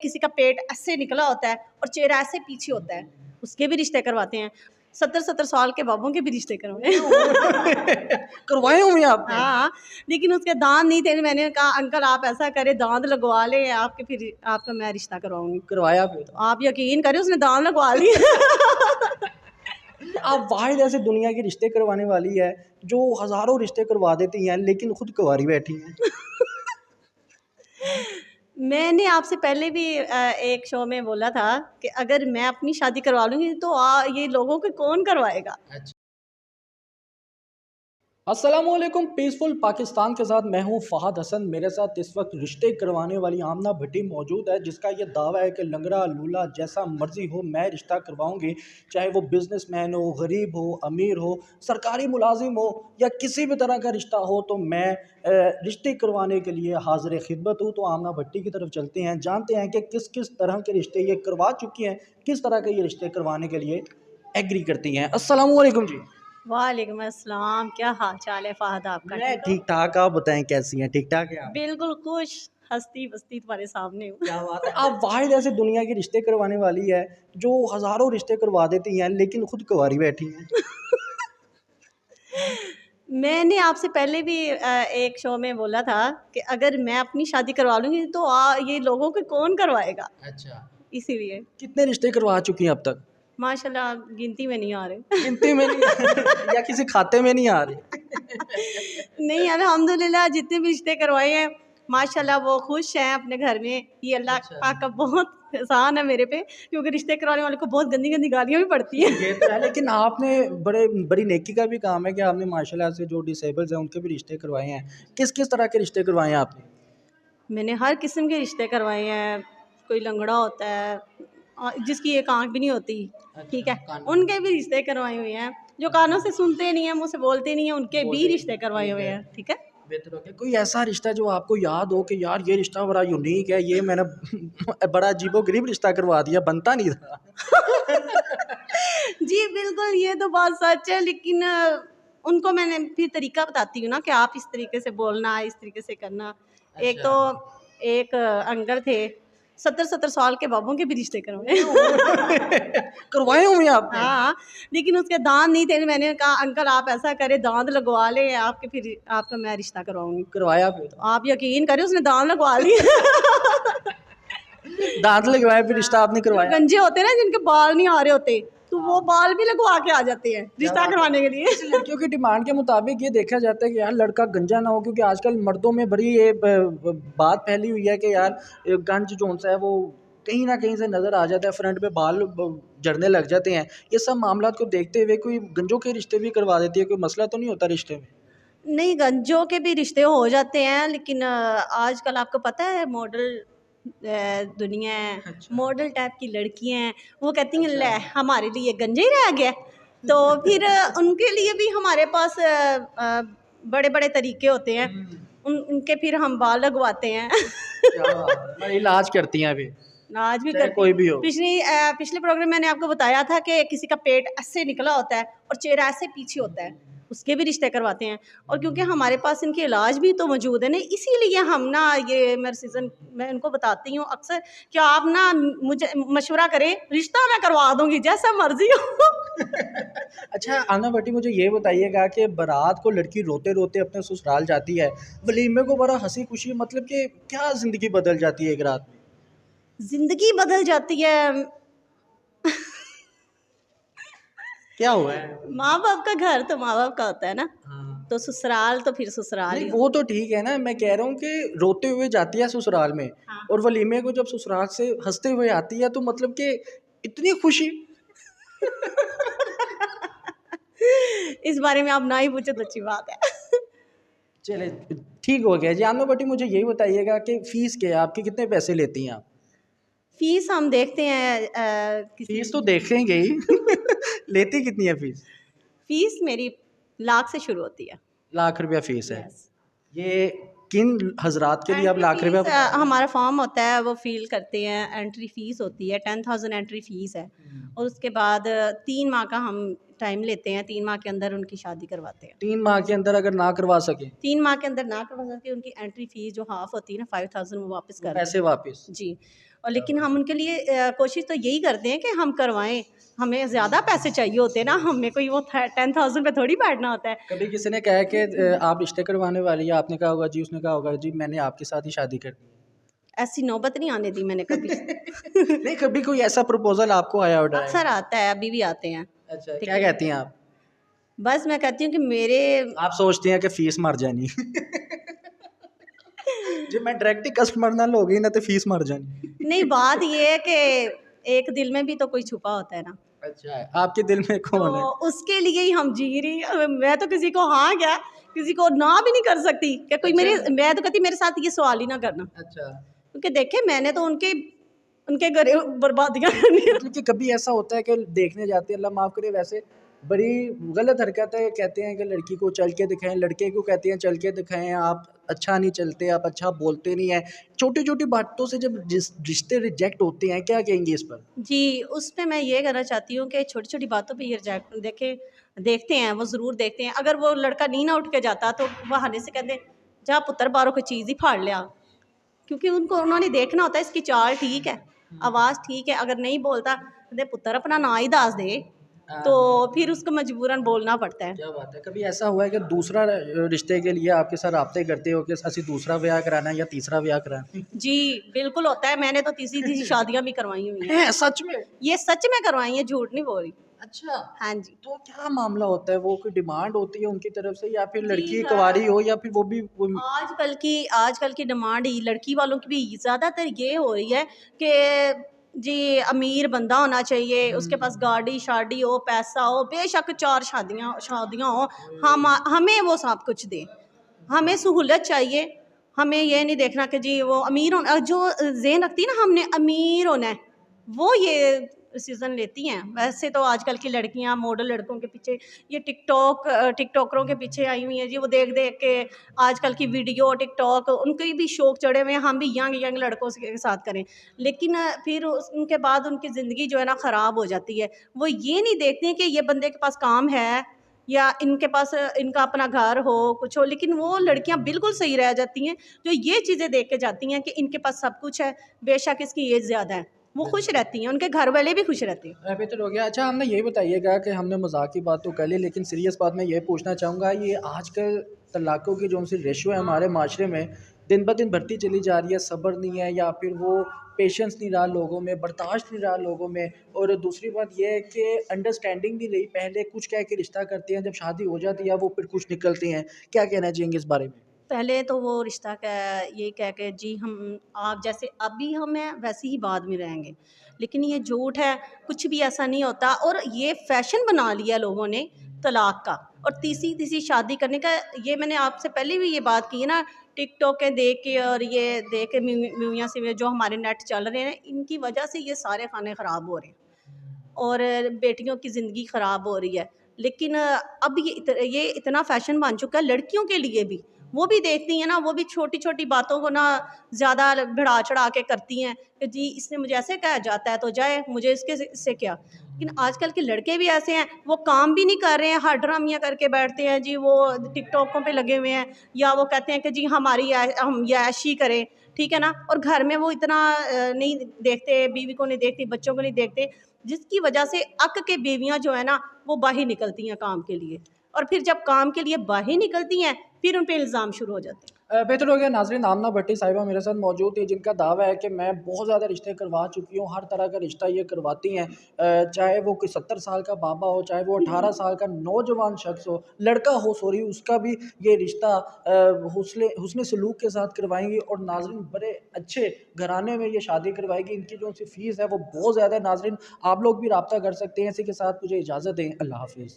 किसी का पेट ऐसे निकला होता है और चेहरा ऐसे पीछे होता है, उसके भी रिश्ते करवाते हैं। 70-70 साल के बाबों के भी रिश्ते करवाए करवाए हुए आपने? हाँ, लेकिन उसके दांत नहीं थे। मैंने कहा अंकल आप ऐसा करें दांत लगवा लें आपके, फिर आपका मैं रिश्ता करवाऊंगी। करवाया फिर? तो आप यकीन करें उसने दांत लगवा लिए आप वाहिद ऐसे दुनिया के रिश्ते करवाने वाली है जो हजारों रिश्ते करवा देती हैं लेकिन खुद कुंवारी बैठी हैं। मैंने आपसे पहले भी एक शो में बोला था कि अगर मैं अपनी शादी करवा लूंगी तो ये लोगों को कौन करवाएगा। अस्सलामुअलैकुम पीसफुल पाकिस्तान के साथ मैं हूं फहद हसन। मेरे साथ इस वक्त रिश्ते करवाने वाली आमना भट्टी मौजूद है जिसका ये दावा है कि लंगड़ा लूला जैसा मर्जी हो मैं रिश्ता करवाऊंगी, चाहे वो बिजनेसमैन हो, गरीब हो, अमीर हो, सरकारी मुलाजिम हो या किसी भी तरह का रिश्ता हो, तो मैं रिश्ते करवाने के लिए हाजिर खिदमत हूँ। तो आमना भट्टी की तरफ चलते हैं, जानते हैं कि किस किस तरह के रिश्ते ये करवा चुकी हैं, किस तरह के ये रिश्ते करवाने के लिए एग्री करती हैं। अस्सलामुअलैकुम जी। वालेकुम अस्सलाम, क्या हाल चाल है फहद आपका? मैं ठीक ठाक, आप बताएं कैसी हैं? ठीक ठाक है आप? बिल्कुल खुश, हस्ती बस्ती तुम्हारे सामने हूँ क्या बात है। आप वाहिद ऐसे दुनिया के रिश्ते करवाने वाली है जो हजारों रिश्ते करवा देती हैं लेकिन खुद कुंवारी बैठी हैं। मैंने आपसे पहले भी एक शो में बोला था कि अगर मैं अपनी शादी करवा लूंगी तो ये लोगों को कौन करवाएगा। अच्छा, इसीलिए कितने रिश्ते करवा चुकी हैं अब तक? माशाल्लाह गिनती में नहीं आ रहे गिनती में नहीं या किसी खाते में नहीं आ रही? नहीं अल्हम्दुलिल्लाह जितने भी रिश्ते करवाए हैं माशाल्लाह वो खुश हैं अपने घर में। ये अल्लाह अच्छा। पाक का बहुत एहसान है मेरे पे, क्योंकि रिश्ते करवाने वाले को बहुत गंदी गंदी गालियाँ भी पड़ती हैं ये तो है, लेकिन आपने बड़ी नेकी का भी काम है कि आपने माशाल्लाह से जो डिसेबल्स हैं उनके भी रिश्ते करवाए हैं। किस किस तरह के रिश्ते करवाए हैं आपने? मैंने हर किस्म के रिश्ते करवाए हैं। कोई लंगड़ा होता है जिसकी एक आंख भी नहीं होती, ठीक है, उनके भी रिश्ते करवाए हुए हैं। जो कानों से सुनते नहीं है, मुँह से बोलते नहीं है, उनके भी रिश्ते करवाए हुए हैं, ठीक है। बेहतर हो गया। कोई ऐसा रिश्ता जो आपको याद हो कि यार ये रिश्ता बड़ा यूनिक है, ये मैंने बड़ा अजीबो-गरीब रिश्ता करवा दिया, बनता नहीं था। जी बिल्कुल, ये तो बात सच है, लेकिन उनको मैंने फिर तरीका बताती हूँ ना कि आप इस तरीके से बोलना, इस तरीके से करना। एक तो एक अंकल थे, 70-70 साल के बाबों के भी रिश्ते करवाए करवाए हुए हैं आपने? हाँ, लेकिन उसके दांत नहीं थे। मैंने कहा अंकल आप ऐसा करें दांत लगवा लें आपके, फिर आपका मैं रिश्ता करवाऊंगी। करवाया फिर? तो आप यकीन करें उसने दांत लगवा लिए दांत लगवाए फिर रिश्ता आपने जो करवाया? गंजे होते हैं ना जिनके बाल नहीं आ रहे होते, तो वो बाल भी लगवा के आ जाते हैं क्या रिश्ता बात है। करवाने के लिए लड़कियों की डिमांड के मुताबिक ये देखा जाता है कि यार लड़का गंजा ना हो, क्योंकि आजकल मर्दों में बड़ी ये बात फैली हुई है कि यार गंज जोन सा है वो कहीं ना कहीं से नजर आ जाता है, फ्रंट पे बाल झड़ने लग जाते हैं। ये सब मामला को देखते हुए कोई गंजों के रिश्ते भी करवा देती है, कोई मसला तो नहीं होता रिश्ते में? नहीं, गंजों के भी रिश्ते हो जाते हैं, लेकिन आजकल आपको पता है मॉडल दुनिया है। अच्छा। मॉडल टाइप की लड़कियां हैं, वो कहती हैं अच्छा। ले हमारे लिए गंजे ही रह गया। तो फिर उनके लिए भी हमारे पास बड़े बड़े तरीके होते हैं। उनके फिर हम बाल लगवाते हैं क्या बात है। मतलब इलाज करती हैं अभी? आज भी चाहे करती कोई हूँ। भी हो? पिछले प्रोग्राम मैंने आपको बताया था कि किसी का पेट ऐसे निकला होता है और चेहरा ऐसे पीछे होता है, उसके भी रिश्ते करवाते हैं। और क्योंकि हमारे पास इनके इलाज भी तो मौजूद है ना, इसीलिए हम ना ये मेरे सीज़न मैं इनको बताती हूँ अक्सर कि आप ना मुझे मशवरा करें, रिश्ता मैं करवा दूंगी जैसा मर्जी हो अच्छा आना भट्टी, मुझे ये बताइएगा कि बारात को लड़की रोते रोते अपने ससुराल जाती है, वलीमे को बड़ा हंसी खुशी, मतलब कि क्या जिंदगी बदल जाती है एक रात में? जिंदगी बदल जाती है। क्या हुआ है? माँ बाप का घर तो माँ बाप का होता है ना, हाँ। तो ससुराल तो फिर ससुराल नहीं ही वो होता तो ठीक है ना, मैं कह रहा हूँ कि रोते हुए जाती है ससुराल में, है। हाँ। और वलीमे को जब ससुराल से हंसते हुए आती है तो मतलब कि इतनी खुशी। इस बारे में आप ना ही पूछे तो अच्छी बात है चले ठीक हो गया जी। आना भट्टी मुझे यही बताइएगा कि फीस क्या है आपकी, कितने पैसे लेती हैं आप? फीस हम देखते हैं किसी फीस तो देखेंगे ही लेती कितनी है फीस? फीस मेरी लाख से शुरू होती है। लाख रुपया फीस है? यस। ये किन हजरात के लिए आप एंट्री लाख रुपया फीस बता रहे हैं? हमारा फॉर्म होता है वो फिल करते हैं, एंट्री फीस होती है 10,000 एंट्री फीस है। और उसके बाद 3 माह का हम टाइम लेते हैं, 3 माह के अंदर उनकी शादी करवाते हैं। 3 माह के अंदर अगर ना करवा सके? 3 माह के अंदर ना करवा सके उनकी एंट्री फीस जो हाफ होती है ना 5,000 वो वापस वो कर पैसे देते वापस? हैं जी। और लेकिन हम उनके लिए कोशिश तो यही करते हैं कि हम करवाएं। हमें ज़्यादा पैसे चाहिए होते हैं ना, हमें कोई वो 10,000 पे थोड़ी बैठना होता है। कभी किसी ने कहा कि आप रिश्ते करवाने वाली है, आपने कहा होगा जी, उसने कहा होगा जी मैंने आपके साथ ही शादी करनी है। ऐसी नौबत नहीं आने दी मैंने कभी। नहीं, कभी कोई ऐसा प्रपोजल आपको आया हो डायरेक्ट? अक्सर आता है, अभी भी आते हैं। अच्छा, क्या लेकिन कहती हैं आप? बस मैं कहती हूँ कि मेरे आप सोचती हैं कि फीस मर जानी। जी मैं डायरेक्ट ही कस्टमर नाल हो गई ना तो फीस मर जानी। नहीं, बात ये है कि एक दिल में भी तो कोई छुपा होता है ना, अच्छा, आपके दिल में कौन है? तो उसके लिए ही हम जी रही हैं। मैं तो किसी को हाँ क्या, किसी को ना भी नहीं कर सकती कि कोई मेरे, अच्छा। मैं तो कहती मेरे साथ ये सवाल ही ना करना, अच्छा, क्योंकि देखे मैंने तो उनके उनके घर बर्बादियां करनी है। क्योंकि कभी ऐसा होता है कि देखने जाते हैं, अल्लाह माफ़ करे, वैसे बड़ी गलत हरकत है। कहते हैं कि लड़की को चल के दिखाएं, लड़के को कहते हैं चल के दिखाएं, आप अच्छा नहीं चलते, आप अच्छा बोलते नहीं हैं। छोटी छोटी बातों से जब रिश्ते रिजेक्ट होते हैं, क्या कहेंगे इस पर? जी, उसमें मैं ये कहना चाहती हूँ कि छोटी-छोटी बातों पे ये रिजेक्ट देखते हैं, वो ज़रूर देखते हैं। अगर वो लड़का नहीं ना उठ के जाता तो बहाने से कहते हैं, जा पुत्तर बाहरों कोई चीज़ ही फाड़ लिया। क्योंकि उनको उन्होंने देखना होता है इसकी चाल ठीक है, आवाज़ ठीक है, अगर नहीं बोलता कहते पुत्तर अपना ना ही दस दे, तो फिर उसको मजबूरन बोलना पड़ता है। क्या बात है! कभी ऐसा हुआ है कि दूसरा रिश्ते के लिए आपके साथ राब्ते करते हो कि असी दूसरा ब्याह कराना है या तीसरा ब्याह कराना है? जी, बिल्कुल होता है, मैंने तो तीसरी-तीसरी शादियाँ भी करवाई हुई हैं। हैं, सच में? ये सच में करवाई हैं, झूठ नहीं बोल रही। अच्छा, हाँ जी। तो क्या मामला होता है? वो कोई डिमांड होती है उनकी तरफ से या फिर जी लड़की हाँ। कुँवारी हो या फिर वो भी वो आजकल की डिमांड ही लड़की वालों की भी ज़्यादातर ये हो रही है कि जी अमीर बंदा होना चाहिए, उसके पास गाड़ी-शाड़ी हो, पैसा हो, बेशक 4 शादियाँ शादियाँ हो, हमें वो सब कुछ दे। हमें सहूलत चाहिए, हमें ये नहीं देखना कि जी वो अमीर होना, जो ज़हन रखती है ना हमने अमीर होना है, वो ये डिसीज़न लेती हैं। वैसे तो आजकल की लड़कियाँ मॉडल लड़कों के पीछे, ये टिकटॉकरों के पीछे आई हुई हैं जी, वो देख-देख के आजकल की वीडियो, टिकटॉक, उनके भी शौक चढ़े हुए हैं, हम भी यंग यंग लड़कों के साथ करें। लेकिन फिर उनके बाद उनकी ज़िंदगी जो है ना ख़राब हो जाती है। वो ये नहीं देखते हैं कि ये बंदे के पास काम है या इनके पास इनका अपना घर हो, कुछ हो, लेकिन वो लड़कियाँ बिल्कुल सही रह जाती हैं, जो ये चीज़ें देख के जाती हैं कि इनके पास सब कुछ है, बेशक इसकी एज ज़्यादा है। वो खुश रहती हैं, उनके घर वाले भी खुश रहते हैं। बेहतर हो गया। अच्छा, हमने ये बताइएगा कि हमने मज़ाक की बात तो कर ली, लेकिन सीरियस बात मैं ये पूछना चाहूँगा, ये आजकल तलाक़ों की जो उनसे रेशियो है हमारे माशरे में, दिन ब दिन बढ़ती चली जा रही है। सब्र नहीं है या फिर वो पेशेंस नहीं रहा लोगों में, बर्दाश्त नहीं रहा लोगों में। और दूसरी बात ये है कि अंडरस्टैंडिंग नहीं रही। पहले कुछ कह के रिश्ता करते हैं, जब शादी हो जाती है वो फिर कुछ निकलते हैं। क्या कहना चाहेंगे इस बारे में? पहले तो वो रिश्ता ये कह के जी हम आप जैसे अभी हम हैं वैसे ही बाद में रहेंगे, लेकिन ये झूठ है, कुछ भी ऐसा नहीं होता। और ये फैशन बना लिया लोगों ने तलाक का और तीसरी तीसरी शादी करने का। ये मैंने आपसे पहले भी ये बात की है ना, टिकटॉकें देख के और ये देख के मूवियाँ से जो हमारे नेट चल रहे हैं, इनकी वजह से ये सारे खाने ख़राब हो रहे हैं और बेटियों की ज़िंदगी ख़राब हो रही है। लेकिन अब ये इतना फ़ैशन बन चुका है लड़कियों के लिए भी, वो भी देखती हैं ना, वो भी छोटी-छोटी बातों को ना ज़्यादा बढ़ा-चढ़ा के करती हैं कि जी इसने मुझे ऐसे कहा जाता है तो जाए, मुझे इससे क्या। लेकिन आजकल के लड़के भी ऐसे हैं, वो काम भी नहीं कर रहे हैं, हरड्रामियाँ करके बैठते हैं जी, वो टिकटॉकों पे लगे हुए हैं या वो कहते हैं कि जी हम ये ऐश ही करें, ठीक है ना? और घर में वो इतना नहीं देखते, बीवी को नहीं देखती, बच्चों को नहीं देखते, जिसकी वजह से अक के बीवियाँ जो है ना वो बाहर निकलती हैं काम के लिए, और फिर जब काम के लिए बाहर निकलती हैं फिर उन पे इल्ज़ाम शुरू हो जाते हैं। बेहतर हो गया। नाज़रीन, आमना भट्टी साहिबा मेरे साथ मौजूद है, जिनका दावा है कि मैं बहुत ज़्यादा रिश्ते करवा चुकी हूँ, हर तरह का रिश्ता ये करवाती हैं। चाहे वो कोई 70 साल का बाबा हो, चाहे वो 18 साल का नौजवान शख्स हो, लड़का हो सॉरी, उसका भी ये रिश्ता हुस्न सलूक के साथ करवाएँगी। और नाज़रीन, बड़े अच्छे घराने में ये शादी करवाएगी। इनकी जो सी फ़ीस है वो बहुत ज़्यादा है। नाज़रीन, आप लोग भी राब्ता कर सकते हैं। इसी के साथ मुझे इजाज़त दें। अल्लाह हाफ़िज़।